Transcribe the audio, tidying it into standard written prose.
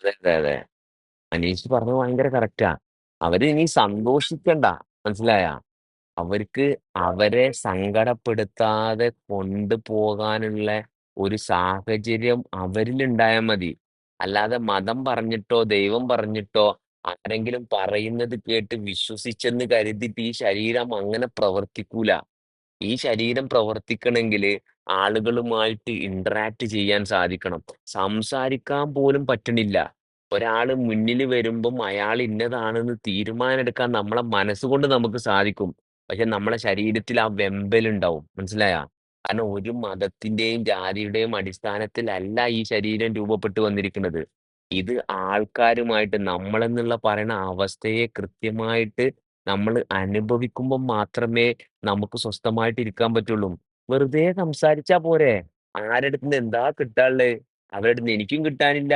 അതെ, അതെ, അതെ. അനീഷ് പറഞ്ഞത് ഭയങ്കര കറക്റ്റാ. അവര് ഇനി സന്തോഷിക്കണ്ട. മനസ്സിലായാ? അവർക്ക് അവരെ സങ്കടപ്പെടുത്താതെ കൊണ്ടുപോകാനുള്ള ഒരു സാഹചര്യം അവരിലുണ്ടായാ മതി. അല്ലാതെ മതം പറഞ്ഞിട്ടോ, ദൈവം പറഞ്ഞിട്ടോ, ആരെങ്കിലും പറയുന്നത് കേട്ട് വിശ്വസിച്ചെന്ന് കരുതിയിട്ട് ഈ ശരീരം അങ്ങനെ പ്രവർത്തിക്കൂല. ഈ ശരീരം പ്രവർത്തിക്കണെങ്കില് ആളുകളുമായിട്ട് ഇന്ററാക്ട് ചെയ്യാൻ സാധിക്കണം. സംസാരിക്കാൻ പോലും പറ്റണില്ല. ഒരാള് മുന്നില് വരുമ്പം അയാൾ ഇന്നതാണെന്ന് തീരുമാനം എടുക്കാൻ നമ്മളെ മനസ്സുകൊണ്ട് നമുക്ക് സാധിക്കും. പക്ഷെ നമ്മളെ ശരീരത്തിൽ ആ വെമ്പലുണ്ടാവും. മനസ്സിലായാ? കാരണം ഒരു മതത്തിന്റെയും ജാതിയുടെയും അടിസ്ഥാനത്തിലല്ല ഈ ശരീരം രൂപപ്പെട്ടു വന്നിരിക്കുന്നത്. ഇത് ആൾക്കാരുമായിട്ട് നമ്മളെന്നുള്ള പറയണ അവസ്ഥയെ കൃത്യമായിട്ട് നമ്മള് അനുഭവിക്കുമ്പം മാത്രമേ നമുക്ക് സ്വസ്ഥമായിട്ട് ഇരിക്കാൻ പറ്റുള്ളൂ. വെറുതെ സംസാരിച്ചാ പോരെ? ആരെടുത്തുന്ന് എന്താ കിട്ടാനുള്ളത്? അവരെടുത്തുന്ന് എനിക്കും കിട്ടാനില്ല,